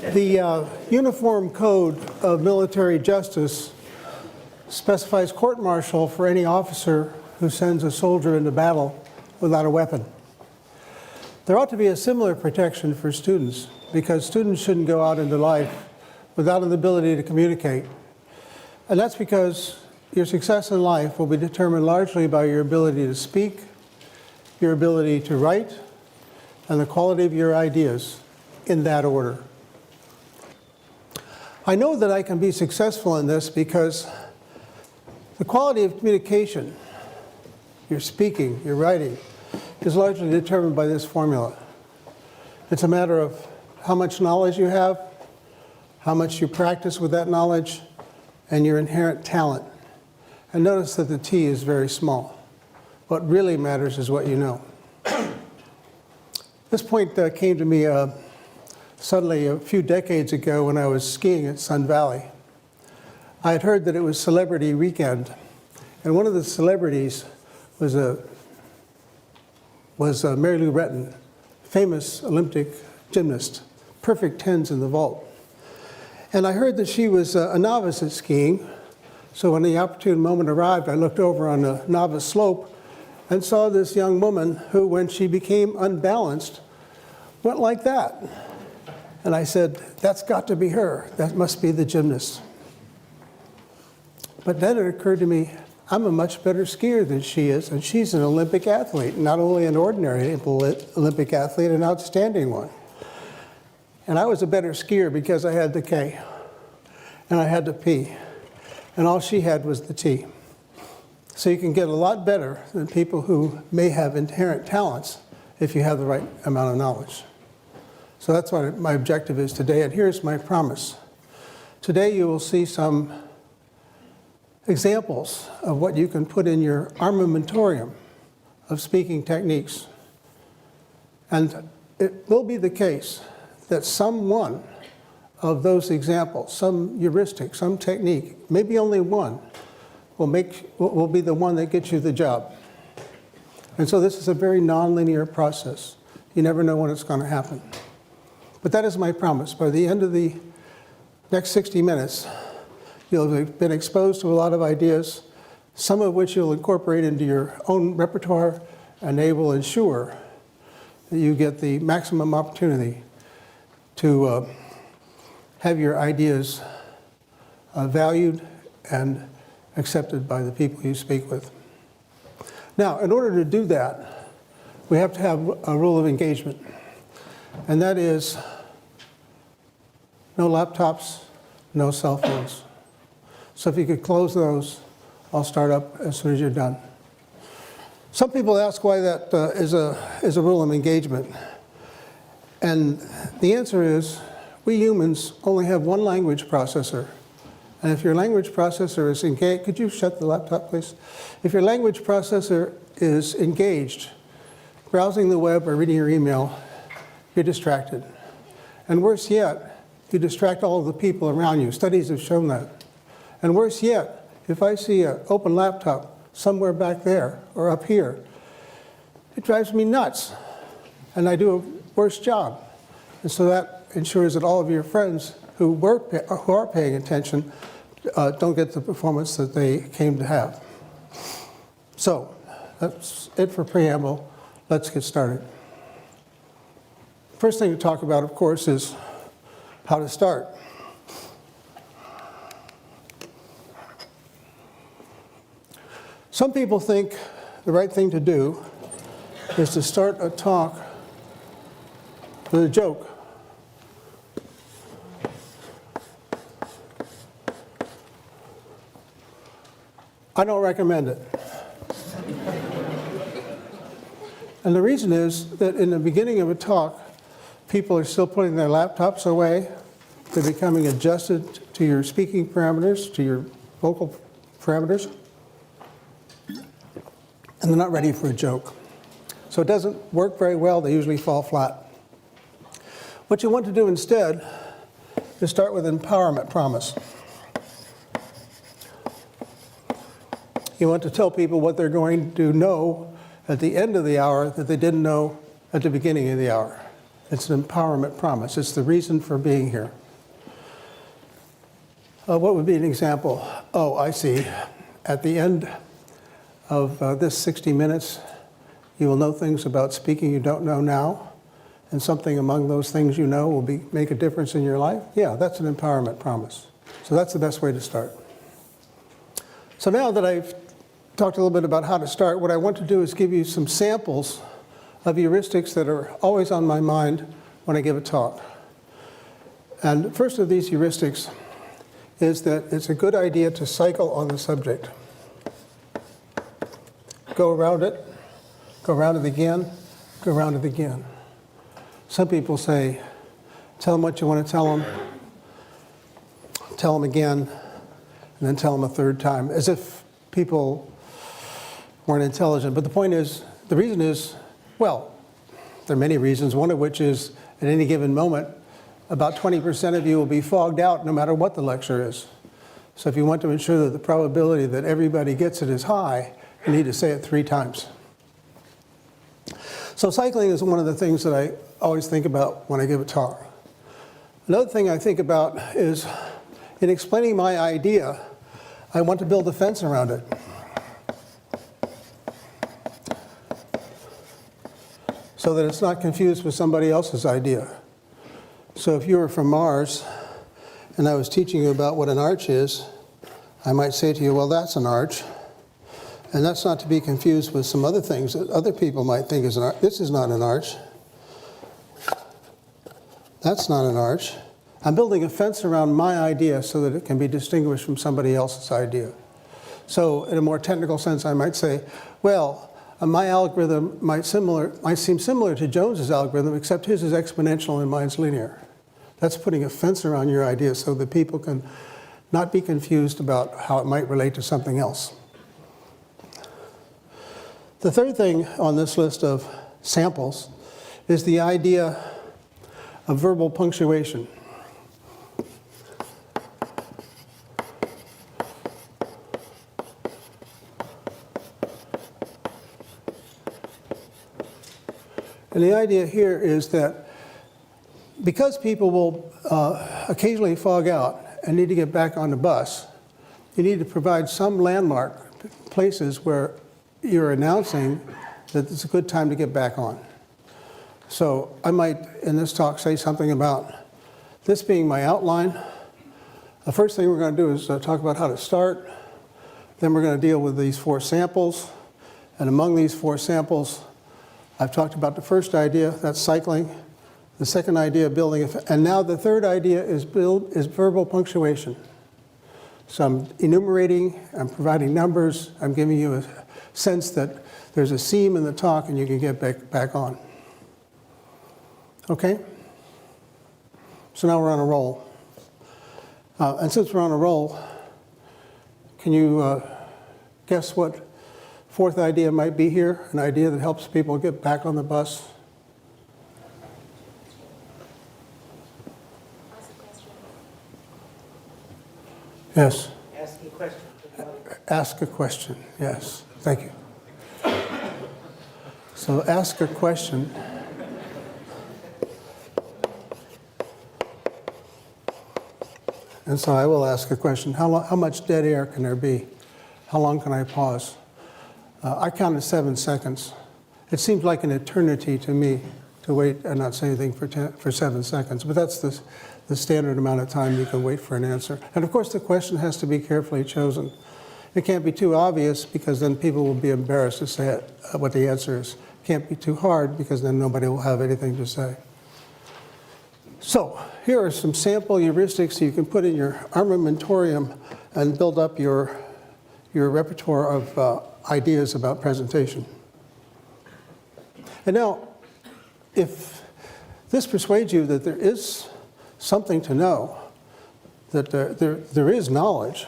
The Uniform Code of Military Justice specifies court-martial for any officer who sends a soldier into battle without a weapon. There ought to be a similar protection for students, because students shouldn't go out into life without an ability to communicate. And that's because your success in life will be determined largely by your ability to speak, your ability to write, and the quality of your ideas in that order. I know that I can be successful in this because the quality of communication, your speaking, your writing, is largely determined by this formula. It's a matter of how much knowledge you have, how much you practice with that knowledge, and your inherent talent. And notice that the T is very small. What really matters is what you know. This point came to me suddenly a few decades ago when I was skiing at Sun Valley. I had heard that it was Celebrity Weekend, and one of the celebrities was Mary Lou Retton, famous Olympic gymnast, perfect tens in the vault. And I heard that she was a novice at skiing, so when the opportune moment arrived, I looked over on the novice slope and saw this young woman who, when she became unbalanced, went like that. And I said, that's got to be her. That must be the gymnast. But then it occurred to me, I'm a much better skier than she is, and she's an Olympic athlete, not only an ordinary Olympic athlete, an outstanding one. And I was a better skier because I had the K, and I had the P, and all she had was the T. So you can get a lot better than people who may have inherent talents if you have the right amount of knowledge. So that's what my objective is today, and here's my promise. Today you will see some examples of what you can put in your armamentarium of speaking techniques. And it will be the case that some one of those examples, some heuristic, some technique, maybe only one, will be the one that gets you the job. And so this is a very nonlinear process. You never know when it's going to happen. But that is my promise. By the end of the next 60 minutes, you'll have been exposed to a lot of ideas, some of which you'll incorporate into your own repertoire, and they will ensure that you get the maximum opportunity to have your ideas valued and accepted by the people you speak with. Now, in order to do that, we have to have a rule of engagement, and that is no laptops, no cell phones. So if you could close those, I'll start up as soon as you're done. Some people ask why that is a rule of engagement. And the answer is, we humans only have one language processor. And if your language processor is engaged, could you shut the laptop, please? If your language processor is engaged, browsing the web or reading your email, you're distracted. And worse yet, you distract all of the people around you. Studies have shown that. And worse yet, if I see an open laptop somewhere back there or up here, it drives me nuts. And I do a worse job. And so that ensures that all of your friends who are paying attention don't get the performance that they came to have. So that's it for preamble. Let's get started. First thing to talk about, of course, is how to start. Some people think the right thing to do is to start a talk with a joke. I don't recommend it. And the reason is that in the beginning of a talk, people are still putting their laptops away. They're becoming adjusted to your speaking parameters, to your vocal parameters. And they're not ready for a joke. So it doesn't work very well. They usually fall flat. What you want to do instead is start with an empowerment promise. You want to tell people what they're going to know at the end of the hour that they didn't know at the beginning of the hour. It's an empowerment promise. It's the reason for being here. What would be an example? Oh, I see. At the end of this 60 minutes, you will know things about speaking you don't know now, and something among those things you know will make a difference in your life. Yeah, that's an empowerment promise. So that's the best way to start. So now that I've talked a little bit about how to start, what I want to do is give you some samples of heuristics that are always on my mind when I give a talk. And the first of these heuristics is that it's a good idea to cycle on the subject. Go around it again, go around it again. Some people say, tell them what you want to tell them, tell them again, and then tell them a third time, as if people weren't intelligent. But the point is, the reason is, well, there are many reasons, one of which is at any given moment, about 20% of you will be fogged out no matter what the lecture is. So if you want to ensure that the probability that everybody gets it is high, you need to say it 3 times. So cycling is one of the things that I always think about when I give a talk. Another thing I think about is, in explaining my idea, I want to build a fence around it. So that it's not confused with somebody else's idea. So if you were from Mars, and I was teaching you about what an arch is, I might say to you, well, that's an arch. And that's not to be confused with some other things that other people might think is an arch. This is not an arch. That's not an arch. I'm building a fence around my idea so that it can be distinguished from somebody else's idea. So in a more technical sense, I might say, well, my algorithm might seem similar to Jones's algorithm, except his is exponential and mine's linear. That's putting a fence around your idea so that people can not be confused about how it might relate to something else. The third thing on this list of samples is the idea of verbal punctuation. And the idea here is that because people will occasionally fog out and need to get back on the bus, you need to provide some landmark places where you're announcing that it's a good time to get back on. So I might, in this talk, say something about this being my outline. The first thing we're going to do is talk about how to start. Then we're going to deal with these 4 samples. And among these 4 samples, I've talked about the first idea, that's cycling. The second idea, building, and now the third idea is verbal punctuation. So I'm enumerating, I'm providing numbers, I'm giving you a sense that there's a seam in the talk and you can get back on. Okay? So now we're on a roll. And since we're on a roll, can you guess what 4th idea might be here? An idea that helps people get back on the bus? Yes. Ask a question. Ask a question, yes. Thank you. So ask a question. And so I will ask a question. How much dead air can there be? How long can I pause? I counted 7 seconds. It seems like an eternity to me to wait and not say anything for 7 seconds, but that's the standard amount of time you can wait for an answer. And of course the question has to be carefully chosen. It can't be too obvious because then people will be embarrassed to say what the answer is. It can't be too hard because then nobody will have anything to say. So here are some sample heuristics you can put in your armamentarium and build up your repertoire of ideas about presentation. And now, if this persuades you that there is something to know, that there is knowledge,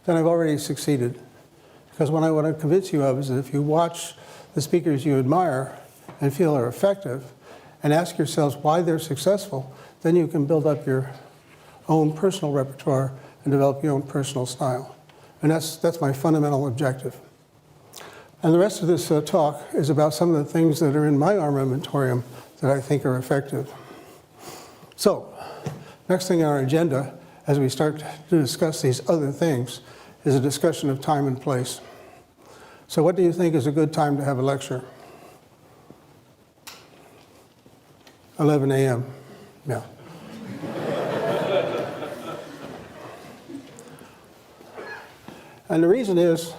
then I've already succeeded. Because what I want to convince you of is that if you watch the speakers you admire and feel are effective, and ask yourselves why they're successful, then you can build up your own personal repertoire and develop your own personal style. And that's my fundamental objective. And the rest of this talk is about some of the things that are in my armamentarium that I think are effective. So, next thing on our agenda, as we start to discuss these other things, is a discussion of time and place. So what do you think is a good time to have a lecture? 11 a.m. Yeah. And the reason is,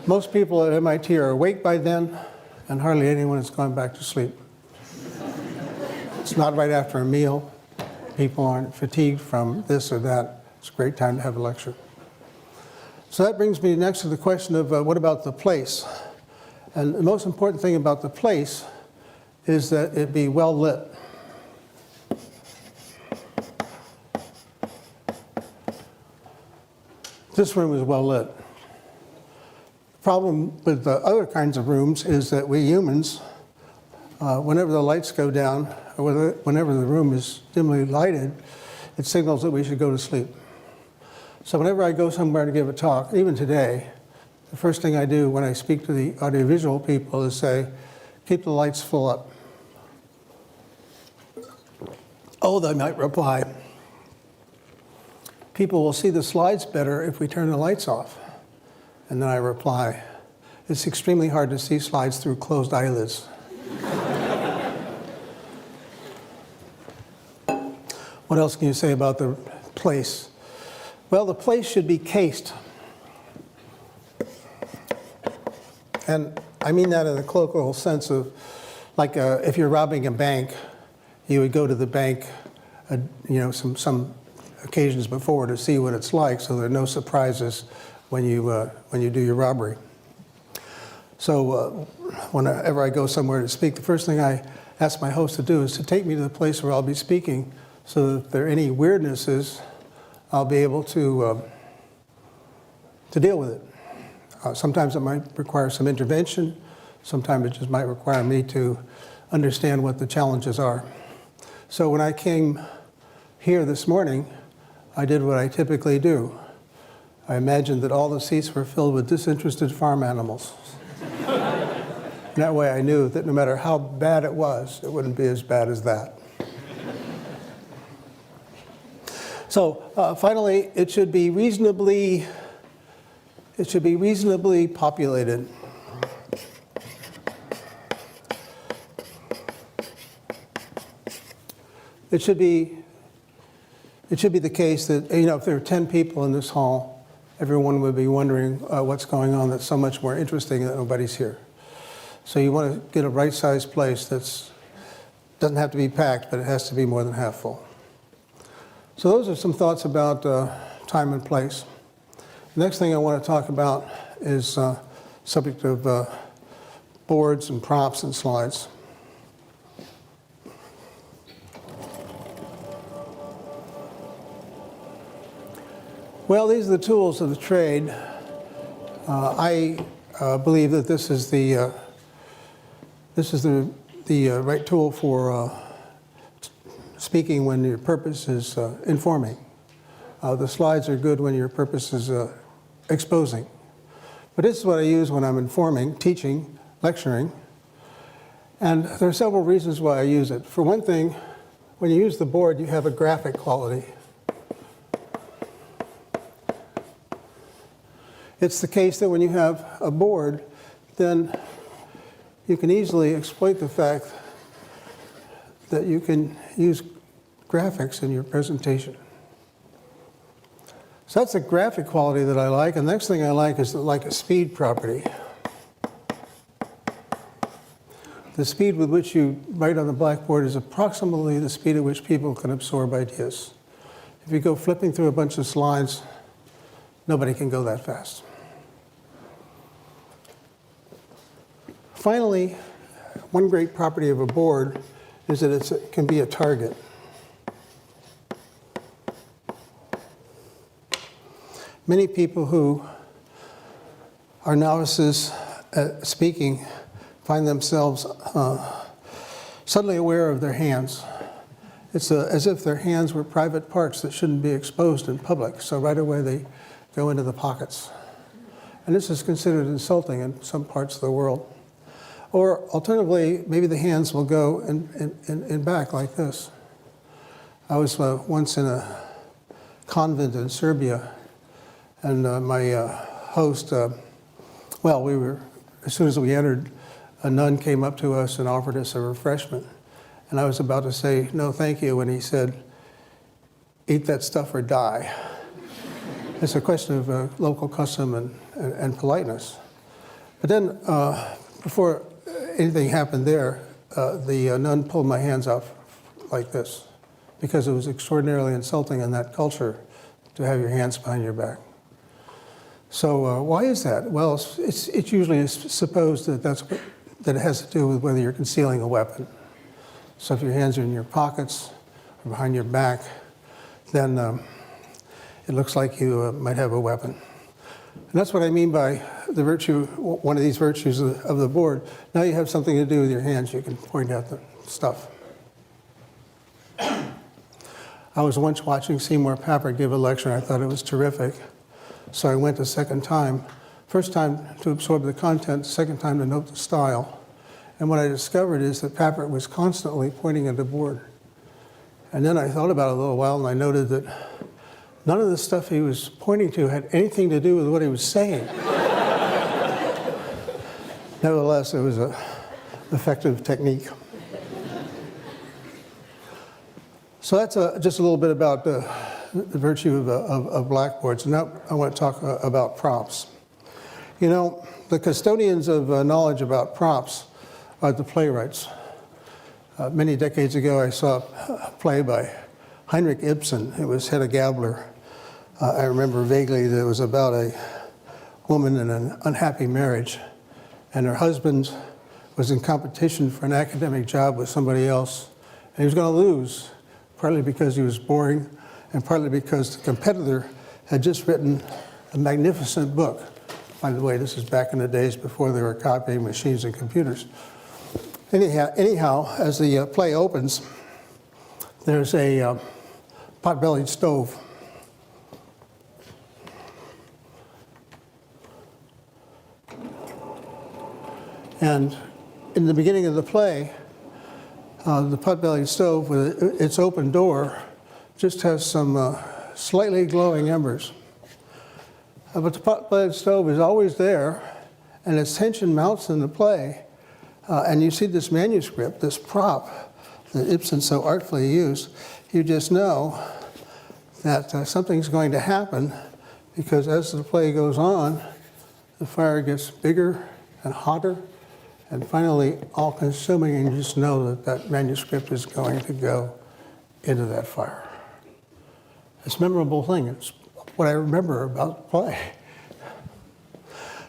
most people at MIT are awake by then, and hardly anyone has gone back to sleep. It's not right after a meal. People aren't fatigued from this or that. It's a great time to have a lecture. So that brings me next to the question of what about the place? And the most important thing about the place is that it be well lit. This room is well lit. The problem with the other kinds of rooms is that we humans, whenever the lights go down, or whenever the room is dimly lighted, it signals that we should go to sleep. So whenever I go somewhere to give a talk, even today, the first thing I do when I speak to the audiovisual people is say, keep the lights full up. Oh, they might reply, people will see the slides better if we turn the lights off. And then I reply, it's extremely hard to see slides through closed eyelids. What else can you say about the place? Well, the place should be cased. And I mean that in the colloquial sense of, like if you're robbing a bank, you would go to the bank, some occasions before to see what it's like, so there are no surprises when you do your robbery. So whenever I go somewhere to speak, the first thing I ask my host to do is to take me to the place where I'll be speaking, so that if there are any weirdnesses, I'll be able to deal with it. Sometimes it might require some intervention. Sometimes it just might require me to understand what the challenges are. So when I came here this morning, I did what I typically do. I imagined that all the seats were filled with disinterested farm animals. That way I knew that no matter how bad it was, it wouldn't be as bad as that. So finally, it should be reasonably populated. It should be the case that, if there are 10 people in this hall, everyone would be wondering what's going on that's so much more interesting that nobody's here. So you want to get a right-sized place that doesn't have to be packed, but it has to be more than half full. So those are some thoughts about time and place. The next thing I want to talk about is subject of boards and props and slides. Well, these are the tools of the trade. I believe that this is the right tool for speaking when your purpose is informing. The slides are good when your purpose is exposing. But this is what I use when I'm informing, teaching, lecturing. And there are several reasons why I use it. For one thing, when you use the board, you have a graphic quality. It's the case that when you have a board, then you can easily exploit the fact that you can use graphics in your presentation. So that's a graphic quality that I like. And the next thing I like is a speed property. The speed with which you write on the blackboard is approximately the speed at which people can absorb ideas. If you go flipping through a bunch of slides, nobody can go that fast. Finally, one great property of a board is that it can be a target. Many people who are novices at speaking find themselves suddenly aware of their hands. It's as if their hands were private parts that shouldn't be exposed in public, so right away they go into the pockets. And this is considered insulting in some parts of the world. Or alternatively, maybe the hands will go in back like this. I was once in a convent in Serbia, and my host, as soon as we entered, a nun came up to us and offered us a refreshment. And I was about to say, no, thank you, and he said, eat that stuff or die. It's a question of local custom and politeness. But then, before anything happened there, the nun pulled my hands out like this, because it was extraordinarily insulting in that culture to have your hands behind your back. So why is that? Well, it's usually supposed that it has to do with whether you're concealing a weapon. So if your hands are in your pockets or behind your back, then it looks like you might have a weapon. And that's what I mean by the virtue, one of these virtues of the board. Now you have something to do with your hands. You can point out the stuff. I was once watching Seymour Papert give a lecture, and I thought it was terrific. So I went a second time. First time to absorb the content, second time to note the style. And what I discovered is that Papert was constantly pointing at the board. And then I thought about it a little while, and I noted that none of the stuff he was pointing to had anything to do with what he was saying. Nevertheless, it was an effective technique. So that's just a little bit about the virtue of blackboards. And now I want to talk about props. You know, the custodians of knowledge about props are the playwrights. Many decades ago, I saw a play by Heinrich Ibsen. It was Hedda Gabler. I remember vaguely that it was about a woman in an unhappy marriage, and her husband was in competition for an academic job with somebody else, and he was going to lose, partly because he was boring, and partly because the competitor had just written a magnificent book. By the way, this is back in the days before there were copying machines and computers. Anyhow, as the play opens, there's a pot-bellied stove. And in the beginning of the play, the pot-bellied stove with its open door just has some slightly glowing embers. But the pot-bellied stove is always there, and its tension mounts in the play. And you see this manuscript, this prop that Ibsen so artfully used, you just know that something's going to happen, because as the play goes on, the fire gets bigger and hotter and finally all-consuming, and you just know that that manuscript is going to go into that fire. It's a memorable thing. It's what I remember about the play.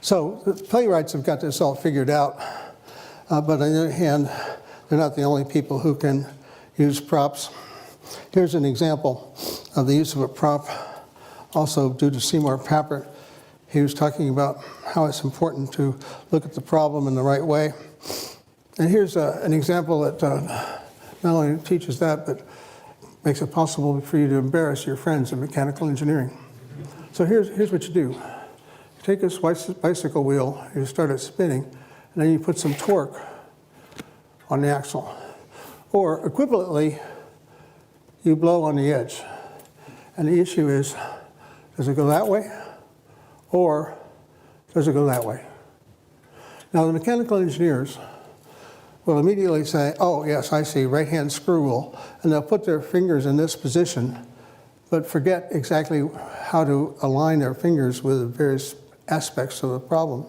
So the playwrights have got this all figured out. But on the other hand, they're not the only people who can use props. Here's an example of the use of a prop, also due to Seymour Papert. He was talking about how it's important to look at the problem in the right way. And here's an example that not only teaches that, but makes it possible for you to embarrass your friends in mechanical engineering. So here's what you do. You take this bicycle wheel, you start it spinning, and then you put some torque on the axle. Or equivalently, you blow on the edge. And the issue is, does it go that way? Or does it go that way? Now, the mechanical engineers will immediately say, oh, yes, I see, right-hand screw rule. And they'll put their fingers in this position, but forget exactly how to align their fingers with the various aspects of the problem.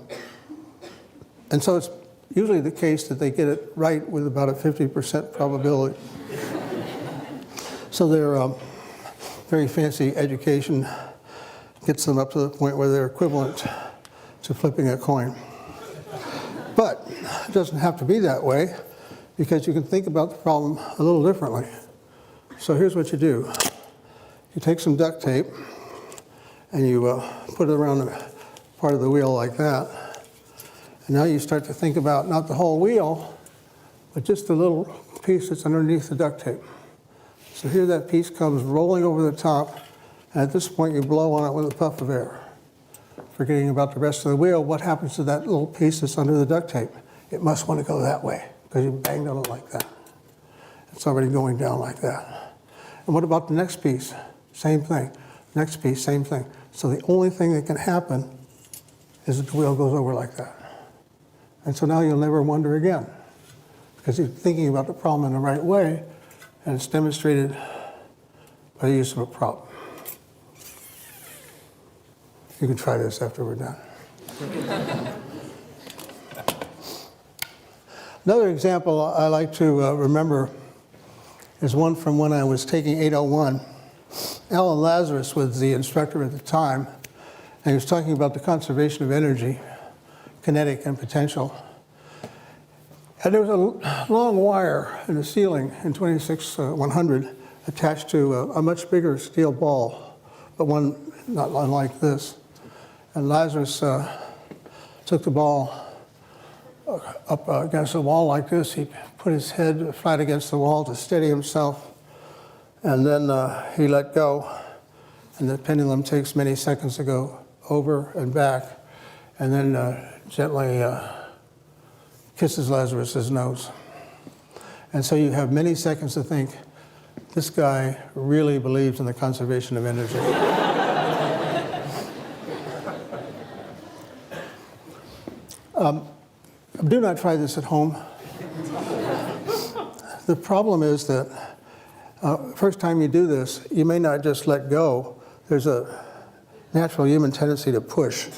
And so it's usually the case that they get it right with about a 50% probability. So their very fancy education gets them up to the point where they're equivalent to flipping a coin. But it doesn't have to be that way, because you can think about the problem a little differently. So here's what you do. You take some duct tape and you put it around the part of the wheel like that. And now you start to think about not the whole wheel, but just the little piece that's underneath the duct tape. So here that piece comes rolling over the top, and at this point you blow on it with a puff of air. Forgetting about the rest of the wheel, what happens to that little piece that's under the duct tape? it must want to go that way because you banged on it like that. It's already going down like that. And what about the next piece? Same thing. Next piece, same thing. So the only thing that can happen is that the wheel goes over like that. And so now you'll never wonder again because you're thinking about the problem in the right way, and it's demonstrated by the use of a prop. You can try this after we're done. Another example I like to remember is one from when I was taking 801. Alan Lazarus was the instructor at the time, and he was talking about the conservation of energy, kinetic and potential. And there was a long wire in the ceiling in 26100 attached to a much bigger steel ball, but one not unlike this. And Lazarus took the ball up against the wall like this. He put his head flat against the wall to steady himself, and then he let go. And the pendulum takes many seconds to go over and back, and then gently kisses Lazarus's nose. And so you have many seconds to think, this guy really believes in the conservation of energy. Do not try this at home. The problem is that first time you do this, you may not just let go. There's a natural human tendency to push.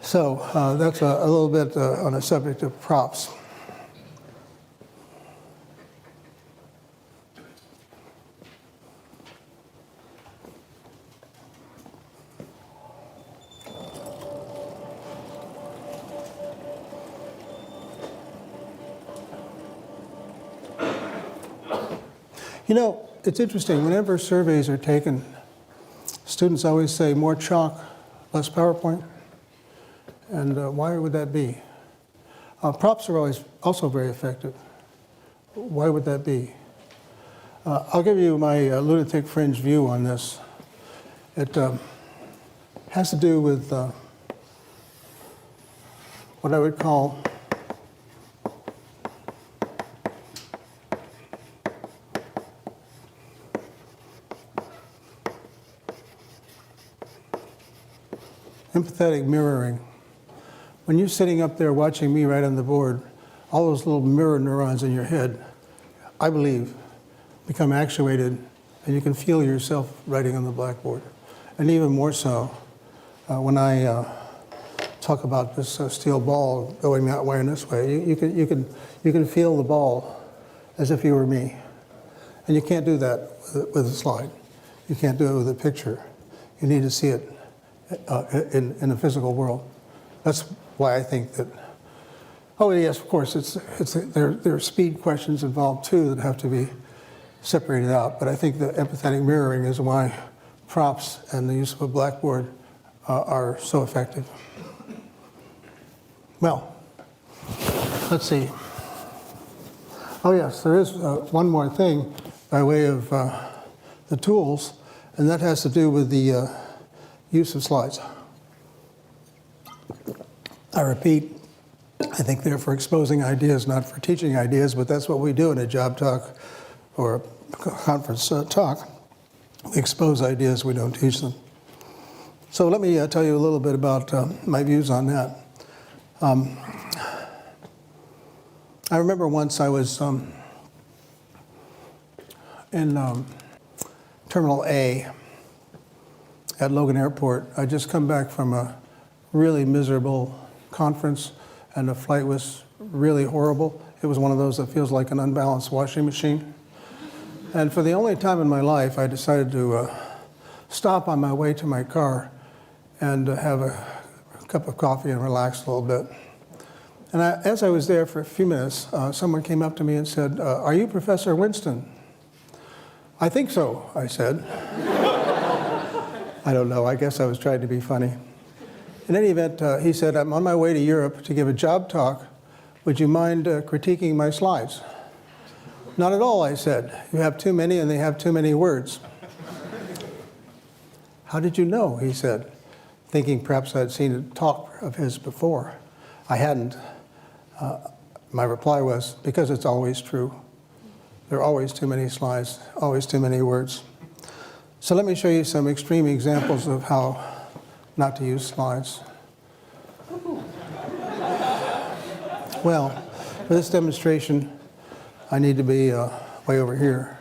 So that's a little bit on the subject of props. You know, it's interesting, whenever surveys are taken, students always say more chalk, less PowerPoint. And why would that be? Props are always also very effective. Why would that be? I'll give you my lunatic fringe view on this. It has to do with what I would call empathetic mirroring. When you're sitting up there watching me write on the board, all those little mirror neurons in your head, I believe, become actuated, and you can feel yourself writing on the blackboard. And even more so, when I talk about this steel ball going that way and this way, you can feel the ball as if you were me. And you can't do that with a slide. You can't do it with a picture. You need to see it in the physical world. That's why I think that, oh yes, of course, there are speed questions involved too that have to be separated out, but I think the empathetic mirroring is why props and the use of a blackboard are so effective. Well, let's see. Oh yes, there is one more thing by way of the tools, and that has to do with the use of slides. I repeat, I think they're for exposing ideas, not for teaching ideas, but that's what we do in a job talk or a conference talk. We expose ideas, we don't teach them. So let me tell you a little bit about my views on that. I remember once I was in Terminal A at Logan Airport. I'd just come back from a really miserable conference, and the flight was really horrible. It was one of those that feels like an unbalanced washing machine. And for the only time in my life, I decided to stop on my way to my car and have a cup of coffee and relax a little bit. And as I was there for a few minutes, someone came up to me and said, "Are you Professor Winston?" "I think so," I said. I don't know, I guess I was trying to be funny. In any event, he said, "I'm on my way to Europe to give a job talk. Would you mind critiquing my slides?" "Not at all," I said. "You have too many and they have too many words." "How did you know?" he said, thinking perhaps I'd seen a talk of his before. I hadn't. My reply was, "Because it's always true. There are always too many slides, always too many words." So let me show you some extreme examples of how not to use slides. Well, for this demonstration, I need to be way over here.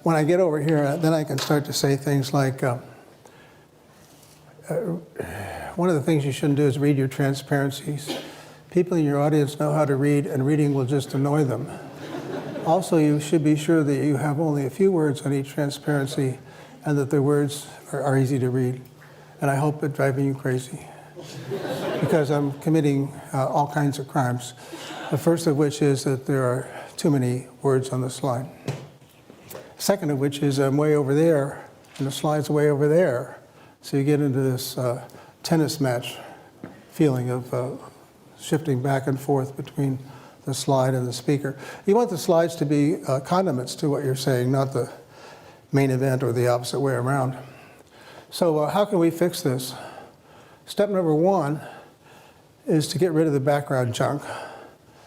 When I get over here, then I can start to say things like, one of the things you shouldn't do is read your transparencies. People in your audience know how to read, and reading will just annoy them. Also, you should be sure that you have only a few words on each transparency and that the words are easy to read. And I hope it's driving you crazy because I'm committing all kinds of crimes. The first of which is that there are too many words on the slide. Second of which is I'm way over there and the slide's way over there. So you get into this tennis match feeling of shifting back and forth between the slide and the speaker. You want the slides to be condiments to what you're saying, not the main event or the opposite way around. So how can we fix this? Step number one is to get rid of the background junk.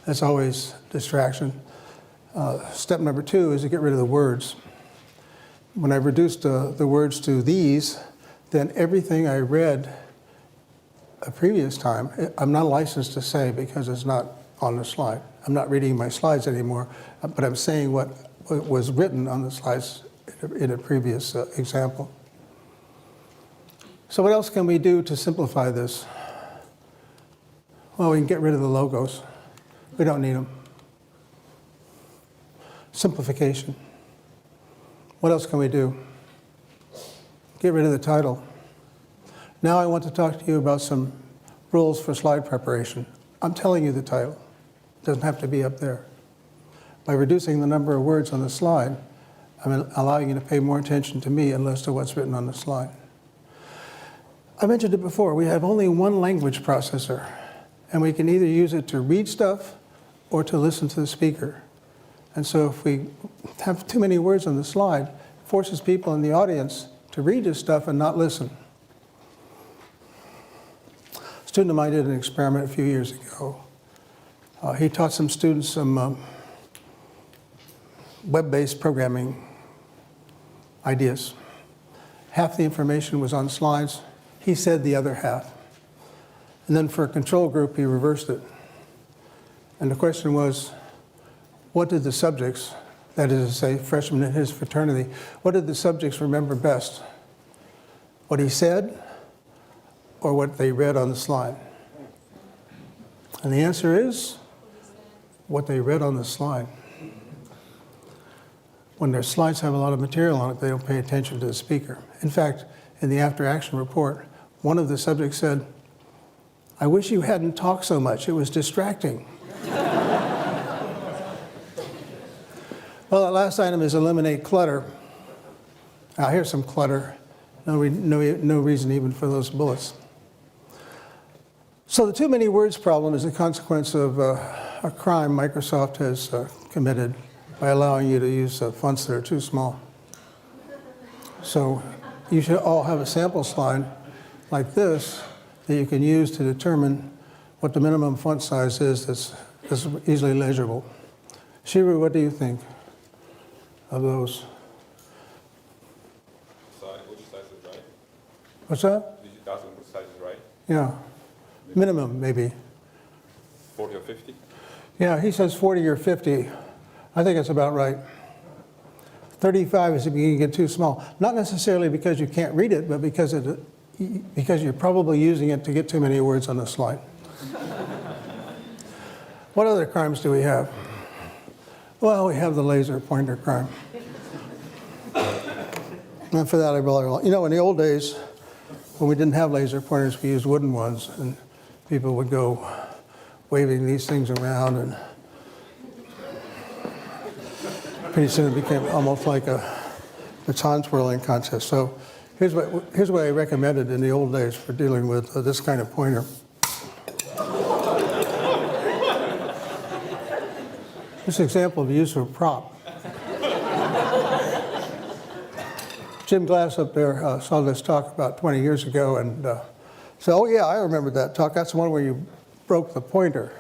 That's always distraction. Step number two is to get rid of the words. When I've reduced the words to these, then everything I read a previous time, I'm not licensed to say because it's not on the slide. I'm not reading my slides anymore, but I'm saying what was written on the slides in a previous example. So what else can we do to simplify this? Well, we can get rid of the logos. We don't need them. Simplification. What else can we do? Get rid of the title. Now I want to talk to you about some rules for slide preparation. I'm telling you the title. It doesn't have to be up there. By reducing the number of words on the slide, I'm allowing you to pay more attention to me and less to what's written on the slide. I mentioned it before, we have only one language processor, and we can either use it to read stuff or to listen to the speaker. And so if we have too many words on the slide, it forces people in the audience to read this stuff and not listen. A student of mine did an experiment a few years ago. He taught some students some web-based programming ideas. Half the information was on slides. He said the other half. And then for a control group, he reversed it. And the question was, what did the subjects, that is to say, freshmen in his fraternity, what did the subjects remember best? What he said or what they read on the slide? And the answer is what they read on the slide. When their slides have a lot of material on it, they don't pay attention to the speaker. In fact, in the after-action report, one of the subjects said, "I wish you hadn't talked so much. It was distracting." Well, that last item is eliminate clutter. Now, here's some clutter. No reason even for those bullets. So the too many words problem is a consequence of a crime Microsoft has committed by allowing you to use fonts that are too small. So you should all have a sample slide like this that you can use to determine what the minimum font size is that's easily legible. Shiru, what do you think of those? Which size is right? What's that? Did you ask them which size is right? Yeah, minimum maybe. 40 or 50? Yeah, he says 40 or 50. I think it's about right. 35 is beginning to get too small. Not necessarily because you can't read it, but because you're probably using it to get too many words on the slide. What other crimes do we have? Well, we have the laser pointer crime. And for that, I really, in the old days, when we didn't have laser pointers, we used wooden ones, and people would go waving these things around, and pretty soon it became almost like a baton twirling contest. So here's what I recommended in the old days for dealing with this kind of pointer. This example of use of a prop. Jim Glass up there saw this talk about 20 years ago and said, oh yeah, I remember that talk. That's the one where you broke the pointer.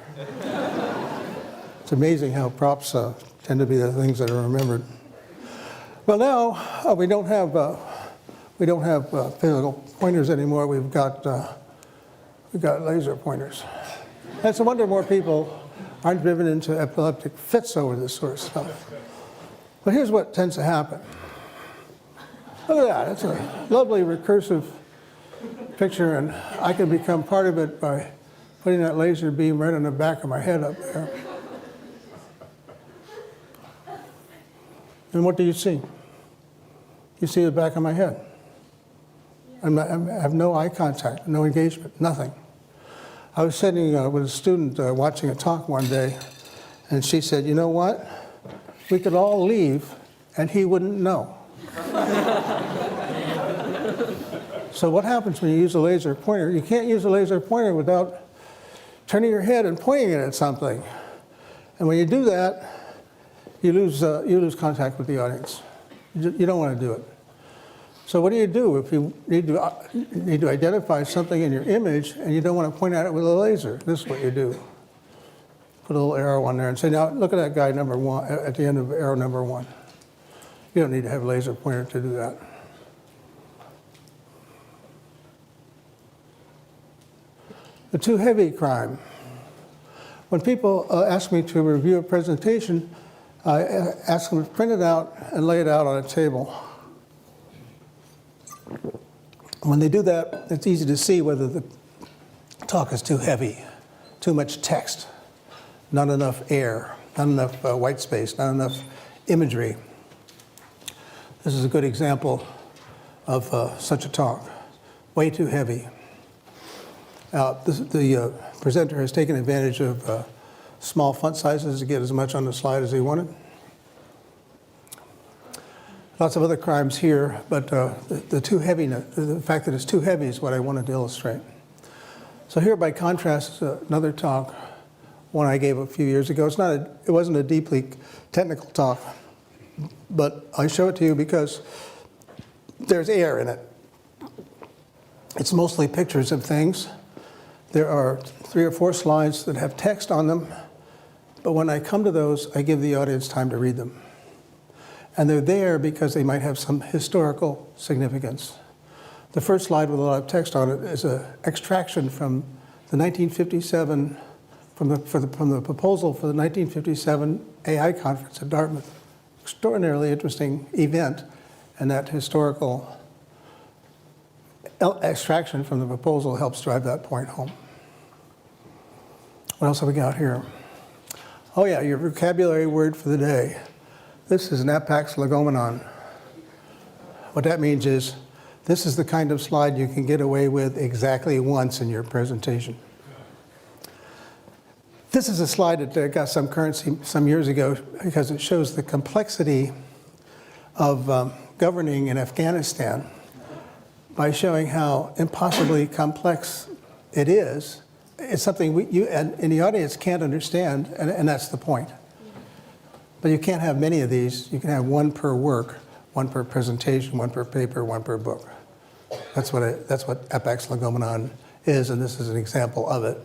It's amazing how props tend to be the things that are remembered. Well, now we don't have physical pointers anymore. We've got laser pointers. It's a wonder more people aren't driven into epileptic fits over this sort of stuff. But here's what tends to happen. Look at that. It's a lovely recursive picture, and I can become part of it by putting that laser beam right on the back of my head up there. And what do you see? You see the back of my head. I have no eye contact, no engagement, nothing. I was sitting with a student watching a talk one day, and she said, you know what? We could all leave, and he wouldn't know. So what happens when you use a laser pointer? You can't use a laser pointer without turning your head and pointing it at something. And when you do that, you lose contact with the audience. You don't want to do it. So what do you do if you need to identify something in your image and you don't want to point at it with a laser? This is what you do. Put a little arrow on there and say, now look at that guy number one, at the end of arrow number one. You don't need to have a laser pointer to do that. The too heavy crime. When people ask me to review a presentation, I ask them to print it out and lay it out on a table. When they do that, it's easy to see whether the talk is too heavy, too much text, not enough air, not enough white space, not enough imagery. This is a good example of such a talk. Way too heavy. The presenter has taken advantage of small font sizes to get as much on the slide as he wanted. Lots of other crimes here, but the too heaviness, the fact that it's too heavy is what I wanted to illustrate. So here, by contrast, is another talk, one I gave a few years ago. It wasn't a deeply technical talk, but I show it to you because there's air in it. It's mostly pictures of things. There are 3 or 4 slides that have text on them, but when I come to those, I give the audience time to read them. And they're there because they might have some historical significance. The first slide with a lot of text on it is an extraction from the 1957, from the proposal for the 1957 AI conference at Dartmouth. Extraordinarily interesting event, and that historical extraction from the proposal helps drive that point home. What else have we got here? Oh yeah, your vocabulary word for the day. This is an apax legomenon. What that means is, this is the kind of slide you can get away with exactly once in your presentation. This is a slide that got some currency some years ago because it shows the complexity of governing in Afghanistan by showing how impossibly complex it is. It's something you and the audience can't understand, and that's the point. But you can't have many of these. You can have one per work, one per presentation, one per paper, one per book. That's what apax legomenon is, and this is an example of it.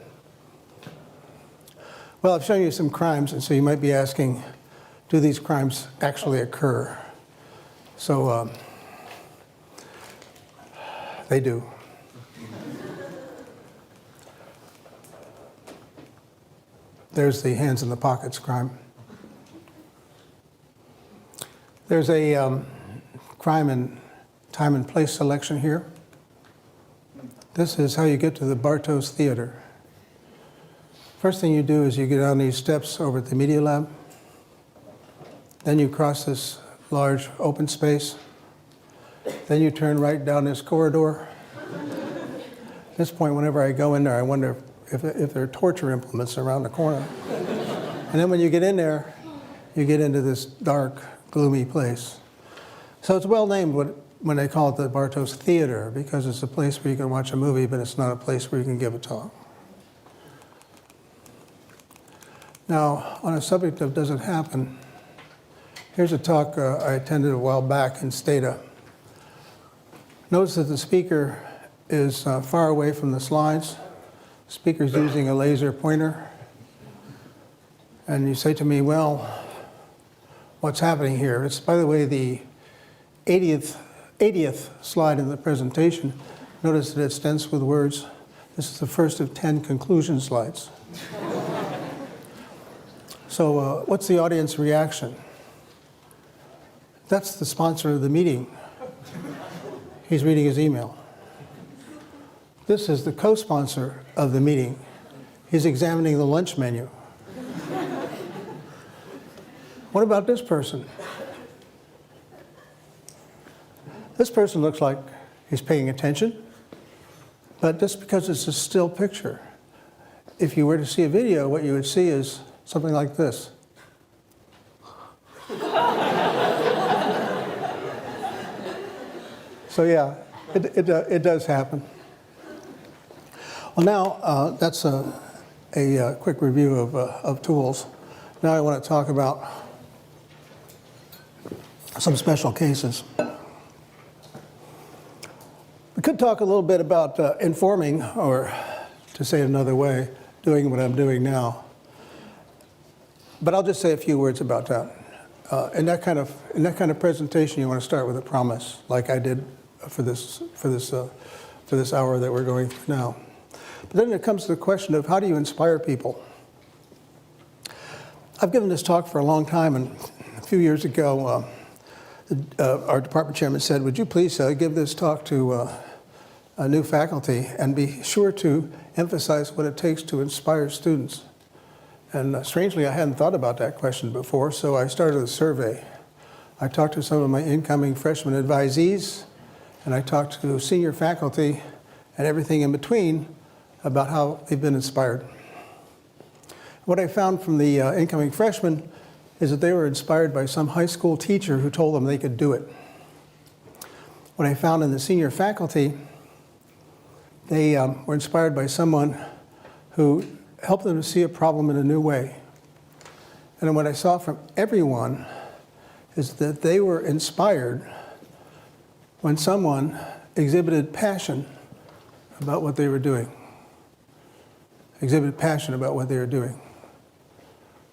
Well, I've shown you some crimes, and so you might be asking, do these crimes actually occur? So they do. There's the hands in the pockets crime. There's a crime in time and place selection here. This is how you get to the Bartos Theater. First thing you do is you get on these steps over at the Media Lab. Then you cross this large open space. Then you turn right down this corridor. At this point, whenever I go in there, I wonder if there are torture implements around the corner. And then when you get in there, you get into this dark, gloomy place. So it's well named when they call it the Bartos Theater, because it's a place where you can watch a movie, but it's not a place where you can give a talk. Now, on a subject of does it happen, here's a talk I attended a while back in Stata. Notice that the speaker is far away from the slides. The speaker's using a laser pointer. And you say to me, well, what's happening here? It's, by the way, the 80th slide in the presentation. Notice that it's dense with words. This is the first of 10 conclusion slides. So what's the audience reaction? That's the sponsor of the meeting. He's reading his email. This is the co-sponsor of the meeting. He's examining the lunch menu. What about this person? This person looks like he's paying attention, but just because it's a still picture. If you were to see a video, what you would see is something like this. So yeah, it does happen. Well, now that's a quick review of tools. Now I want to talk about some special cases. We could talk a little bit about informing, or to say it another way, doing what I'm doing now. But I'll just say a few words about that. In that kind of presentation, you want to start with a promise, like I did for this hour that we're going through now. But then it comes to the question of how do you inspire people? I've given this talk for a long time, and a few years ago, our department chairman said, would you please give this talk to a new faculty and be sure to emphasize what it takes to inspire students. And strangely, I hadn't thought about that question before, so I started a survey. I talked to some of my incoming freshman advisees, and I talked to senior faculty and everything in between about how they've been inspired. What I found from the incoming freshmen is that they were inspired by some high school teacher who told them they could do it. What I found in the senior faculty, they were inspired by someone who helped them to see a problem in a new way. And what I saw from everyone is that they were inspired when someone exhibited passion about what they were doing. Exhibited passion about what they were doing.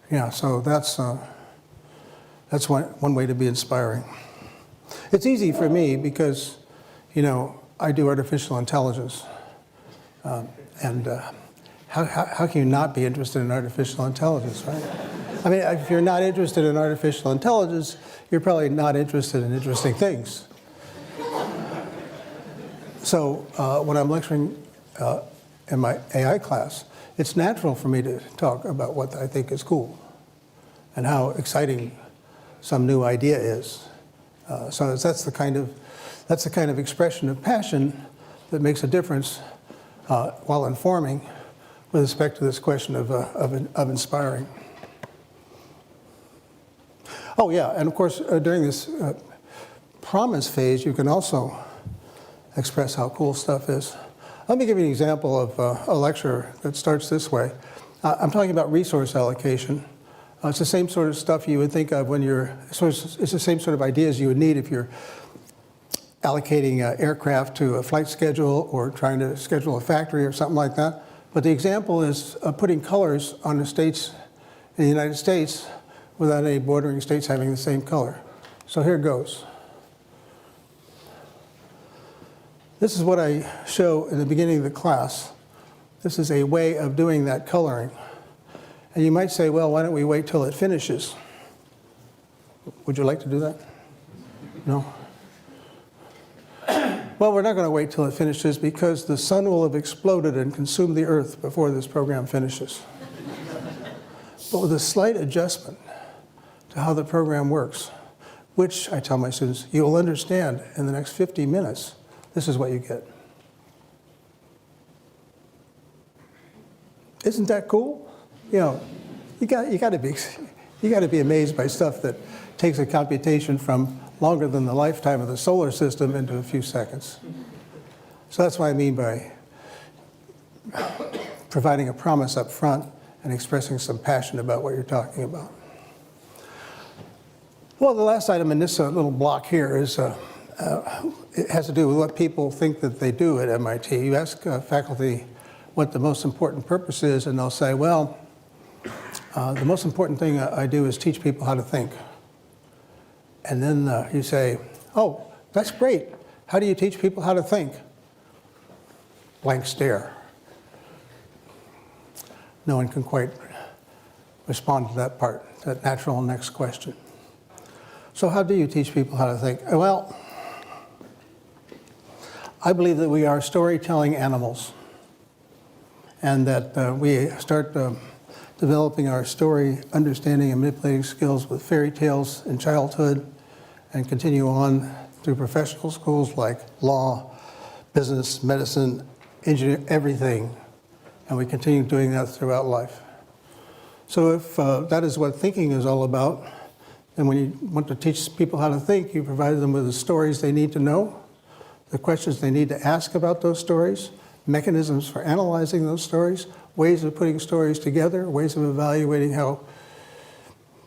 Yeah, so that's one way to be inspiring. It's easy for me because, you know, I do artificial intelligence. How can you not be interested in artificial intelligence, right? I mean, if you're not interested in artificial intelligence, you're probably not interested in interesting things. So when I'm lecturing in my AI class, it's natural for me to talk about what I think is cool and how exciting some new idea is. So that's the kind of expression of passion that makes a difference while informing with respect to this question of inspiring. Oh yeah, and of course during this promise phase, you can also express how cool stuff is. Let me give you an example of a lecture that starts this way. I'm talking about resource allocation. It's the same sort of stuff you would think of when it's the same sort of ideas you would need if you're allocating aircraft to a flight schedule or trying to schedule a factory or something like that. But the example is putting colors on the states in the United States without any bordering states having the same color. So here goes. This is what I show in the beginning of the class. This is a way of doing that coloring. And you might say, well, why don't we wait till it finishes? Would you like to do that? No? Well, we're not going to wait till it finishes because the sun will have exploded and consumed the earth before this program finishes. But with a slight adjustment to how the program works, which I tell my students, you will understand in the next 50 minutes, this is what you get. Isn't that cool? You know, you got to be amazed by stuff that takes a computation from longer than the lifetime of the solar system into a few seconds. So that's what I mean by providing a promise up front and expressing some passion about what you're talking about. Well, the last item in this little block here is it has to do with what people think that they do at MIT. You ask faculty what the most important purpose is, and they'll say, well, the most important thing I do is teach people how to think. And then you say, oh, that's great. How do you teach people how to think? Blank stare. No one can quite respond to that part, that natural next question. So how do you teach people how to think? Well, I believe that we are storytelling animals, and that we start developing our story understanding and manipulating skills with fairy tales in childhood and continue on through professional schools like law, business, medicine, engineering, everything. And we continue doing that throughout life. So if that is what thinking is all about, then when you want to teach people how to think, you provide them with the stories they need to know, the questions they need to ask about those stories, mechanisms for analyzing those stories, ways of putting stories together, ways of evaluating how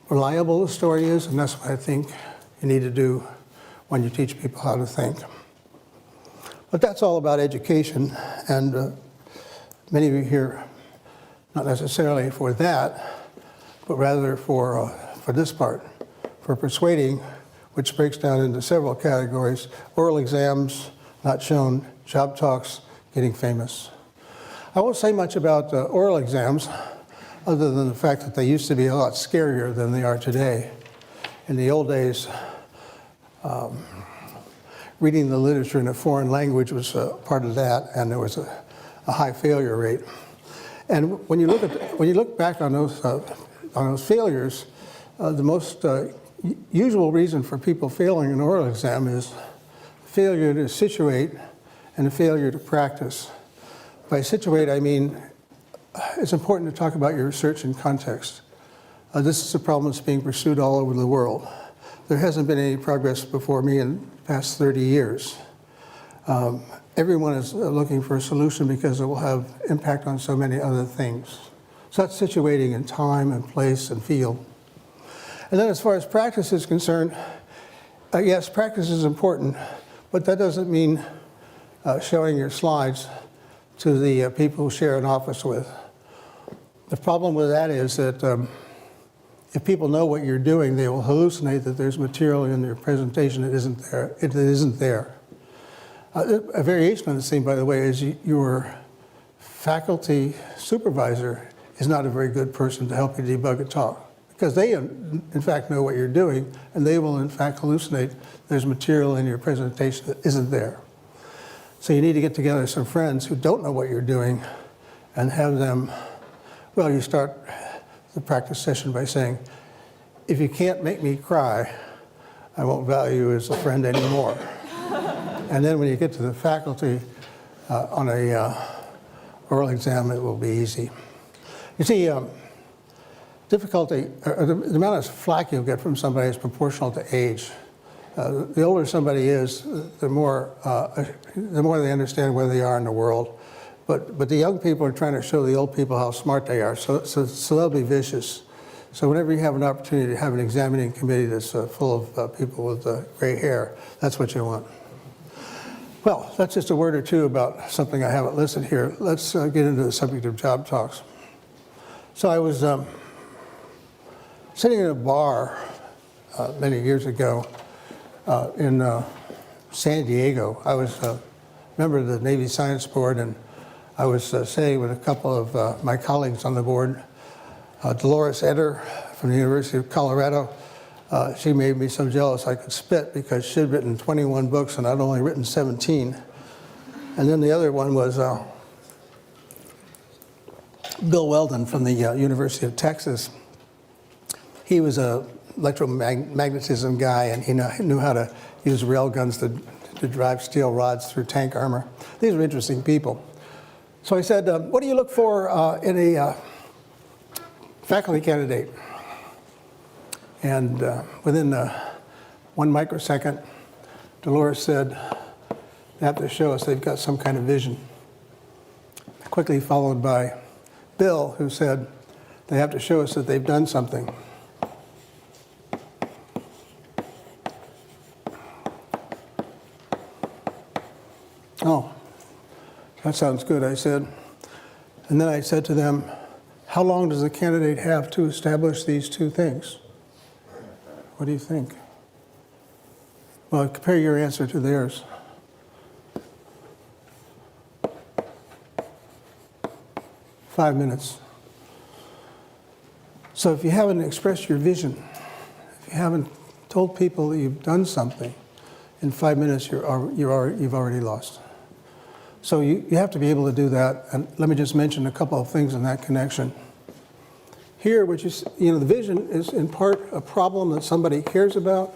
reliable the story is, and that's what I think you need to do when you teach people how to think. But that's all about education, and many of you here, not necessarily for that, but rather for this part, for persuading, which breaks down into several categories: oral exams, not shown, job talks, getting famous. I won't say much about oral exams, other than the fact that they used to be a lot scarier than they are today. In the old days, reading the literature in a foreign language was part of that, and there was a high failure rate. And when you look back on those failures, the most usual reason for people failing an oral exam is failure to situate and a failure to practice. By situate, I mean it's important to talk about your research in context. This is a problem that's being pursued all over the world. There hasn't been any progress before me in the past 30 years. Everyone is looking for a solution because it will have impact on so many other things. So that's situating in time and place and field. And then as far as practice is concerned, yes, practice is important, but that doesn't mean showing your slides to the people who share an office with. The problem with that is that if people know what you're doing, they will hallucinate that there's material in your presentation that isn't there. It isn't there. A variation on the same, by the way, is your faculty supervisor is not a very good person to help you debug a talk, because they, in fact, know what you're doing, and they will, in fact, hallucinate there's material in your presentation that isn't there. So you need to get together some friends who don't know what you're doing and have them, well, you start the practice session by saying, if you can't make me cry, I won't value you as a friend anymore. And then when you get to the faculty on a oral exam, it will be easy. You see, difficulty, or the amount of flack you'll get from somebody is proportional to age. The older somebody is, the more they understand where they are in the world. But the young people are trying to show the old people how smart they are, so they'll be vicious. So whenever you have an opportunity to have an examining committee that's full of people with gray hair, that's what you want. Well, that's just a word or two about something I haven't listed here. Let's get into the subject of job talks. So I was sitting in a bar many years ago in San Diego. I was a member of the Navy Science Board, and I was sitting with a couple of my colleagues on the board. Dolores Eder from the University of Colorado. She made me so jealous I could spit because she'd written 21 books and I'd only written 17. And then the other one was Bill Weldon from the University of Texas. He was a electromagnetism guy, and he knew how to use rail guns to drive steel rods through tank armor. These were interesting people. So I said, what do you look for in a faculty candidate? And within 1 microsecond, Dolores said, they have to show us they've got some kind of vision. Quickly followed by Bill, who said, they have to show us that they've done something. That sounds good, I said. And then I said to them, how long does the candidate have to establish these two things? What do you think? Well, compare your answer to theirs. 5 minutes. So if you haven't expressed your vision, if you haven't told people that you've done something, in 5 minutes you've already lost. So you have to be able to do that. And let me just mention a couple of things in that connection. Here, which is, the vision is in part a problem that somebody cares about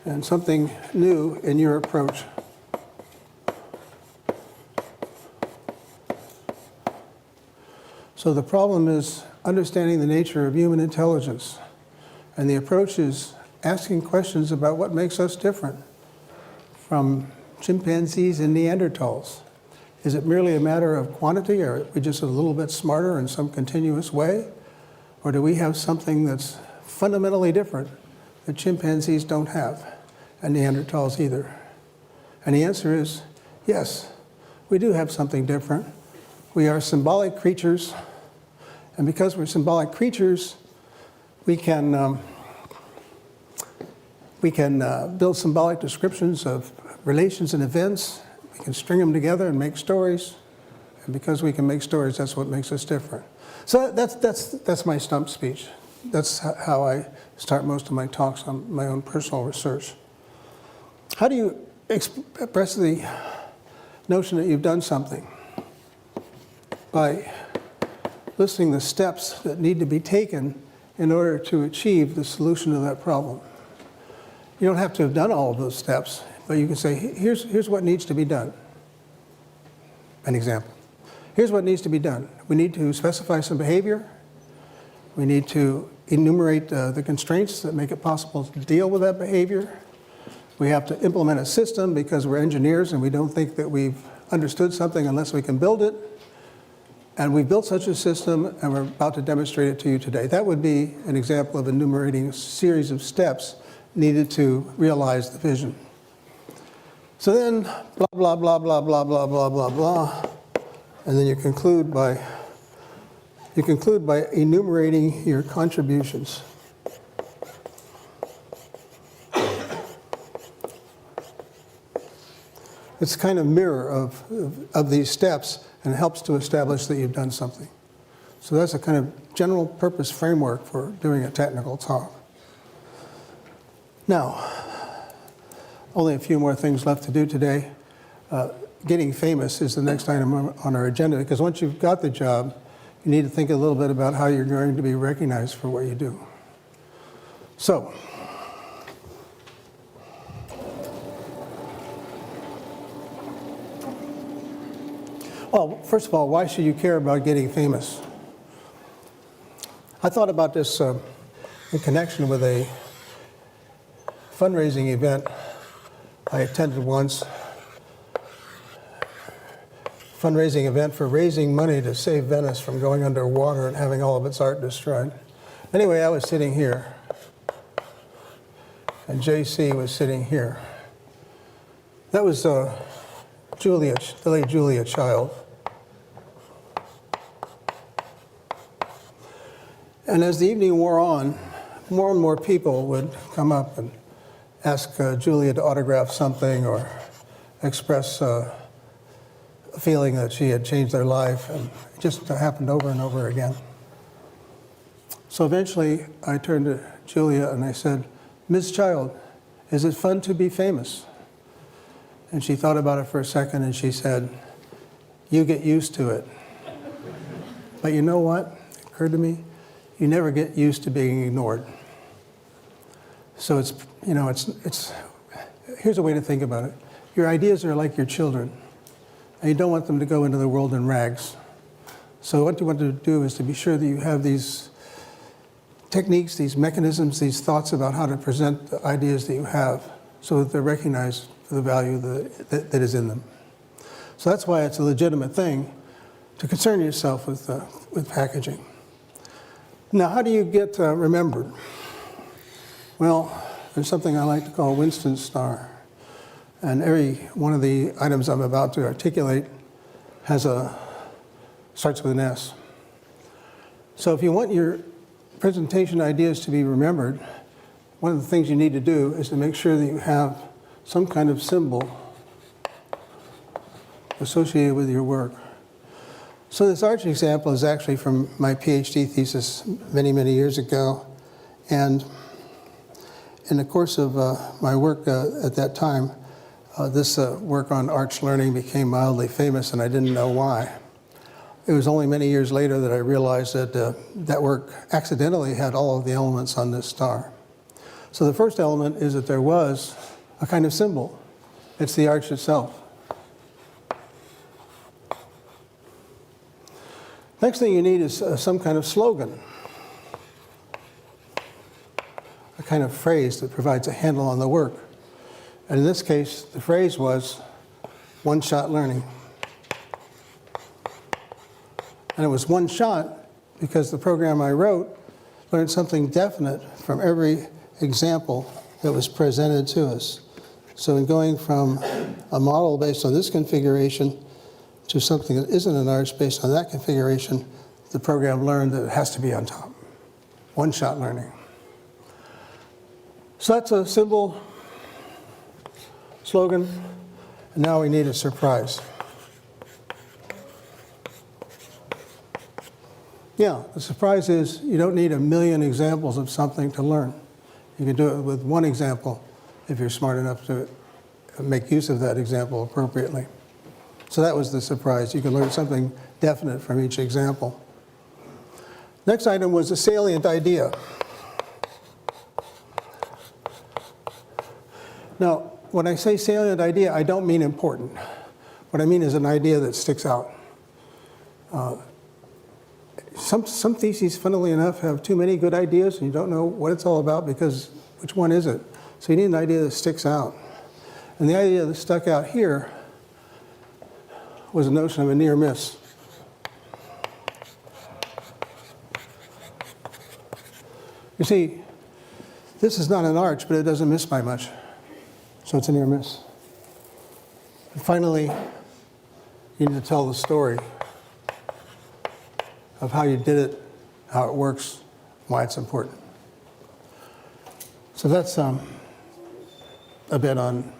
and something new in your approach. So the problem is understanding the nature of human intelligence. And the approach is asking questions about what makes us different from chimpanzees and Neanderthals. Is it merely a matter of quantity, or are we just a little bit smarter in some continuous way? Or do we have something that's fundamentally different that chimpanzees don't have, and Neanderthals either? And the answer is yes, we do have something different. We are symbolic creatures, and because we're symbolic creatures, we can build symbolic descriptions of relations and events. We can string them together and make stories, and because we can make stories, that's what makes us different. So that's my stump speech. That's how I start most of my talks on my own personal research. How do you express the notion that you've done something? By listing the steps that need to be taken in order to achieve the solution to that problem. You don't have to have done all of those steps, but you can say, here's what needs to be done. An example. Here's what needs to be done. We need to specify some behavior. We need to enumerate the constraints that make it possible to deal with that behavior. We have to implement a system because we're engineers and we don't think that we've understood something unless we can build it. And we've built such a system and we're about to demonstrate it to you today. That would be an example of enumerating a series of steps needed to realize the vision. So then, blah, blah, blah, blah, blah, blah, blah, blah, blah. And then you conclude by enumerating your contributions. It's kind of mirror of these steps and helps to establish that you've done something. So that's a kind of general purpose framework for doing a technical talk. Now, only a few more things left to do today. Getting famous is the next item on our agenda, because once you've got the job, you need to think a little bit about how you're going to be recognized for what you do. So, well, first of all, why should you care about getting famous? I thought about this in connection with a fundraising event I attended once. Fundraising event for raising money to save Venice from going underwater and having all of its art destroyed. Anyway, I was sitting here, and JC was sitting here. That was Julia, the late Julia Child. And as the evening wore on, more and more people would come up and ask Julia to autograph something or express a feeling that she had changed their life, and it just happened over and over again. So eventually I turned to Julia and I said, "Ms. Child, is it fun to be famous?" And she thought about it for a second and she said, "You get used to it." But you know what? It occurred to me, you never get used to being ignored. So here's a way to think about it. Your ideas are like your children, and you don't want them to go into the world in rags. So what you want to do is to be sure that you have these techniques, these mechanisms, these thoughts about how to present the ideas that you have so that they're recognized for the value that is in them. So that's why it's a legitimate thing to concern yourself with packaging. Now, how do you get remembered? Well, there's something I like to call Winston's star. And every one of the items I'm about to articulate starts with an S. So if you want your presentation ideas to be remembered, one of the things you need to do is to make sure that you have some kind of symbol associated with your work. So this arch example is actually from my PhD thesis many, many years ago. And in the course of my work at that time, this work on arch learning became mildly famous, and I didn't know why. It was only many years later that I realized that that work accidentally had all of the elements on this star. So the first element is that there was a kind of symbol. It's the arch itself. Next thing you need is some kind of slogan, a kind of phrase that provides a handle on the work. And in this case, the phrase was one-shot learning. And it was one shot because the program I wrote learned something definite from every example that was presented to us. So in going from a model based on this configuration to something that isn't an arch based on that configuration, the program learned that it has to be on top. One-shot learning. So that's a symbol, slogan, and now we need a surprise. Yeah, the surprise is you don't need a million examples of something to learn. You can do it with one example if you're smart enough to make use of that example appropriately. So that was the surprise. You can learn something definite from each example. Next item was a salient idea. Now, when I say salient idea, I don't mean important. What I mean is an idea that sticks out. Some theses, funnily enough, have too many good ideas and you don't know what it's all about because which one is it? So you need an idea that sticks out. And the idea that stuck out here was the notion of a near miss. You see, this is not an arch, but it doesn't miss by much. So it's a near miss. And finally, you need to tell the story of how you did it, how it works, why it's important. So that's a bit on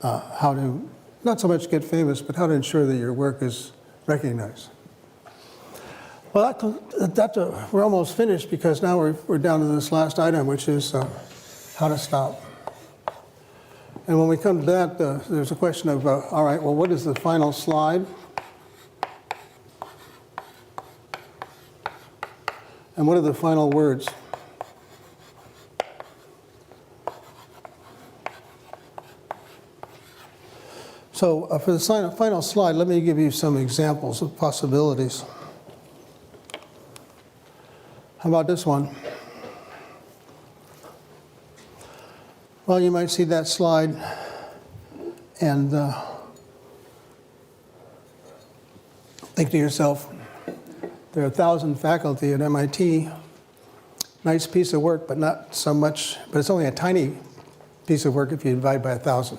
how to, not so much get famous, but how to ensure that your work is recognized. Well, we're almost finished because now we're down to this last item, which is how to stop. And when we come to that, there's a question of, all right, well, what is the final slide? And what are the final words? So for the final slide, let me give you some examples of possibilities. How about this one? Well, you might see that slide and think to yourself, there are 1,000 faculty at MIT. Nice piece of work, but not so much, but it's only a tiny piece of work if you divide by 1,000.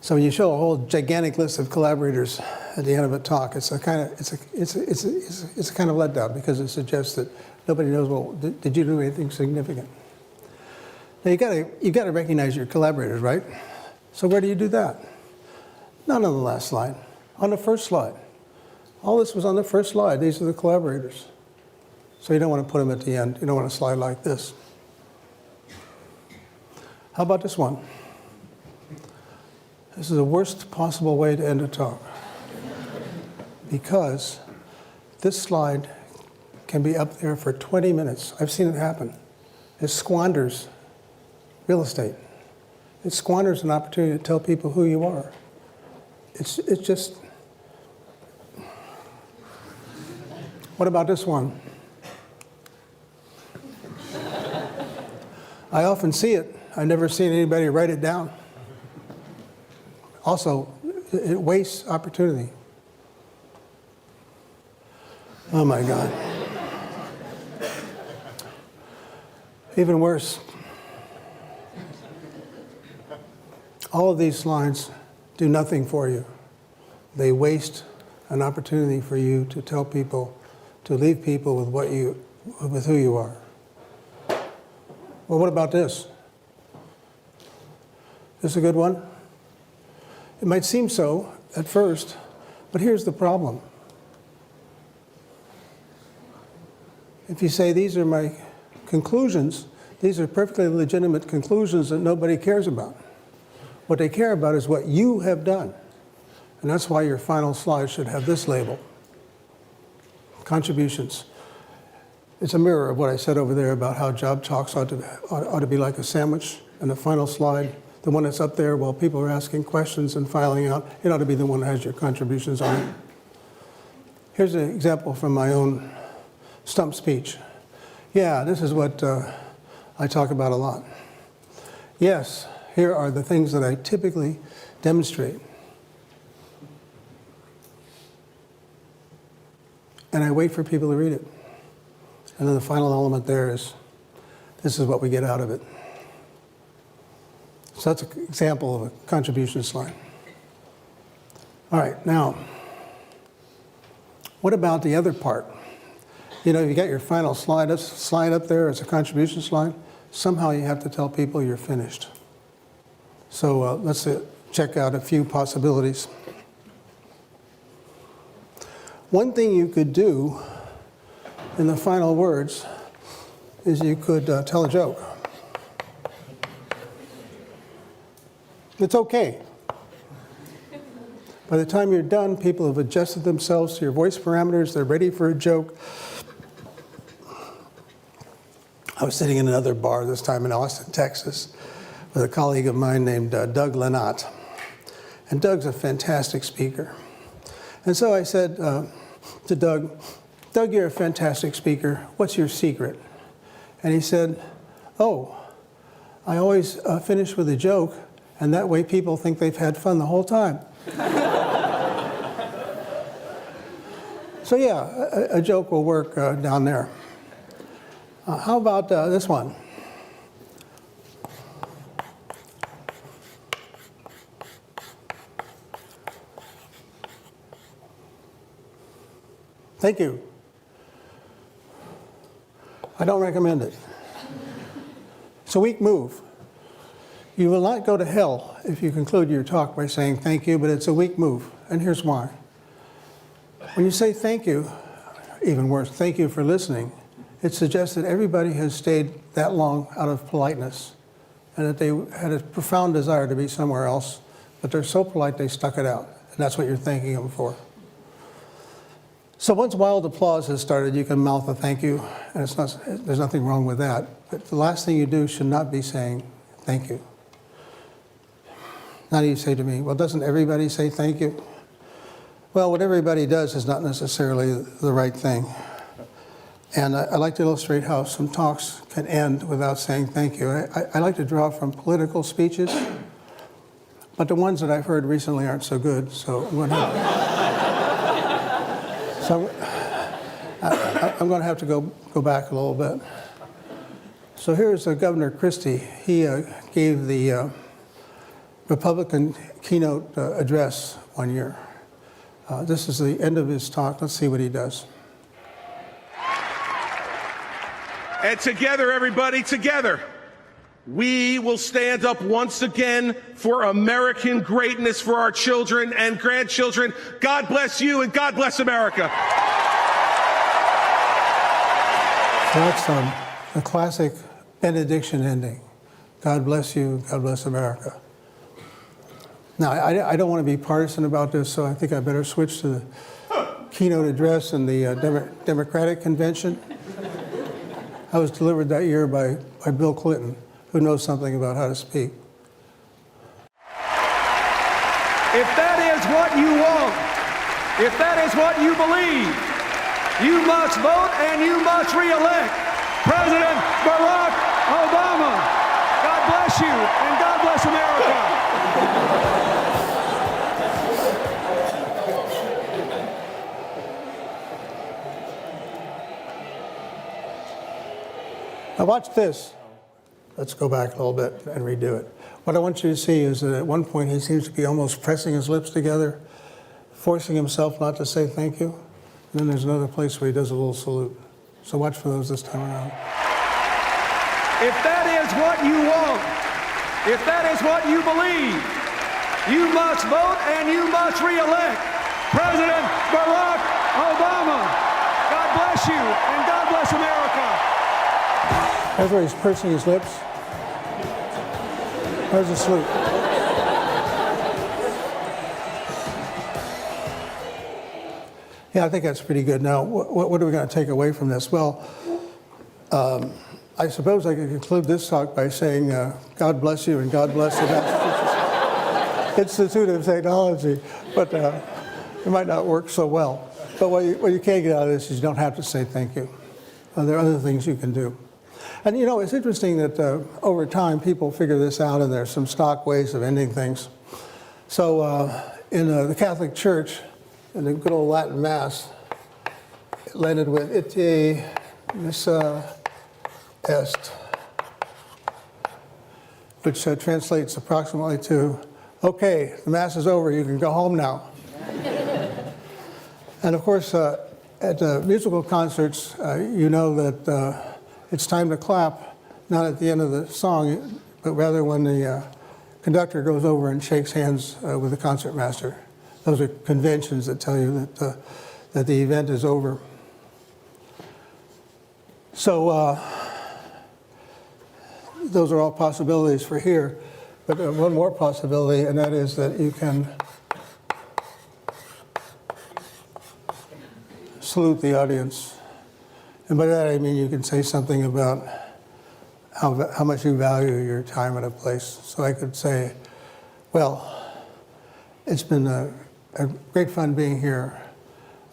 So when you show a whole gigantic list of collaborators at the end of a talk, it's a kind of letdown because it suggests that nobody knows, well, did you do anything significant? Now you got to recognize your collaborators, right? So where do you do that? Not on the last slide, on the first slide. All this was on the first slide. These are the collaborators. So you don't want to put them at the end. You don't want to slide like this. How about this one? This is the worst possible way to end a talk. Because this slide can be up there for 20 minutes. I've seen it happen. It squanders real estate. It squanders an opportunity to tell people who you are. It's just... What about this one? I often see it. I've never seen anybody write it down. Also, it wastes opportunity. Oh my God. Even worse. All of these slides do nothing for you. They waste an opportunity for you to tell people, to leave people with who you are. Well, what about this? This a good one? It might seem so at first, but here's the problem. If you say, these are my conclusions, these are perfectly legitimate conclusions that nobody cares about. What they care about is what you have done. And that's why your final slide should have this label, contributions. It's a mirror of what I said over there about how job talks ought to be like a sandwich. And the final slide, the one that's up there while people are asking questions and filing out, it ought to be the one that has your contributions on it. Here's an example from my own stump speech. Yeah, this is what I talk about a lot. Yes, here are the things that I typically demonstrate. And I wait for people to read it. And then the final element there is, this is what we get out of it. So that's an example of a contribution slide. All right, now, what about the other part? You know, you got your final slide up there as a contribution slide. Somehow you have to tell people you're finished. So let's check out a few possibilities. One thing you could do in the final words is you could tell a joke. It's okay. By the time you're done, people have adjusted themselves to your voice parameters. They're ready for a joke. I was sitting in another bar, this time in Austin, Texas, with a colleague of mine named Doug Lenat. And Doug's a fantastic speaker. And so I said to Doug, you're a fantastic speaker. What's your secret? And he said, oh, I always finish with a joke, and that way people think they've had fun the whole time. So yeah, a joke will work down there. How about this one? Thank you. I don't recommend it. It's a weak move. You will not go to hell if you conclude your talk by saying thank you, but it's a weak move, and here's why. When you say thank you, even worse, thank you for listening, it suggests that everybody has stayed that long out of politeness and that they had a profound desire to be somewhere else, but they're so polite they stuck it out, and that's what you're thanking them for. So once wild applause has started, you can mouth a thank you, and there's nothing wrong with that. But the last thing you do should not be saying thank you. Now you say to me, well, doesn't everybody say thank you? Well, what everybody does is not necessarily the right thing. And I like to illustrate how some talks can end without saying thank you. I like to draw from political speeches, but the ones that I've heard recently aren't so good, so I'm going to have to go back a little bit. So here's Governor Christie. He gave the Republican keynote address one year. This is the end of his talk. Let's see what he does. And together, everybody, together, we will stand up once again for American greatness for our children and grandchildren. God bless you and God bless America. So that's a classic benediction ending. God bless you, God bless America. Now, I don't want to be partisan about this, so I think I better switch to the keynote address in the Democratic Convention. I was delivered that year by Bill Clinton, who knows something about how to speak. If that is what you want, if that is what you believe, you must vote and you must re-elect President Barack Obama. God bless you and God bless America. Now watch this. Let's go back a little bit and redo it. What I want you to see is that at one point he seems to be almost pressing his lips together, forcing himself not to say thank you. And then there's another place where he does a little salute. So watch for those this time around. If that is what you want, if that is what you believe, you must vote and you must re-elect President Barack Obama. God bless you and God bless America. That's where he's pursing his lips. There's a salute. Yeah, I think that's pretty good. Now, what are we going to take away from this? Well, I suppose I could conclude this talk by saying, God bless you and God bless the Massachusetts Institute of Technology, but it might not work so well. But what you can get out of this is you don't have to say thank you. There are other things you can do. And you know, it's interesting that over time people figure this out and there's some stock ways of ending things. So in the Catholic Church, in the good old Latin Mass, it landed with ite missa est, which translates approximately to, okay, the Mass is over, you can go home now. And of course, at musical concerts, you know that it's time to clap, not at the end of the song, but rather when the conductor goes over and shakes hands with the concertmaster. Those are conventions that tell you that the event is over. So those are all possibilities for here. But one more possibility, and that is that you can salute the audience. And by that I mean you can say something about how much you value your time at a place. So I could say, well, it's been a great fun being here.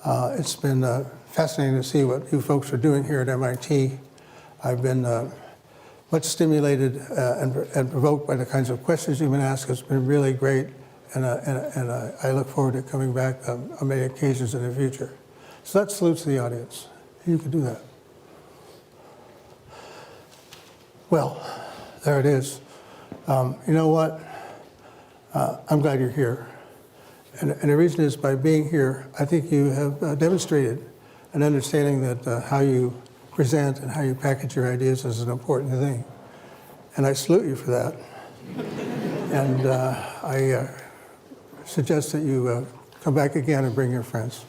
It's been fascinating to see what you folks are doing here at MIT. I've been much stimulated and provoked by the kinds of questions you've been asked. It's been really great, and I look forward to coming back on many occasions in the future. So that salutes the audience. You can do that. Well, there it is. You know what? I'm glad you're here. And the reason is by being here, I think you have demonstrated an understanding that how you present and how you package your ideas is an important thing. And I salute you for that. And I suggest that you come back again and bring your friends.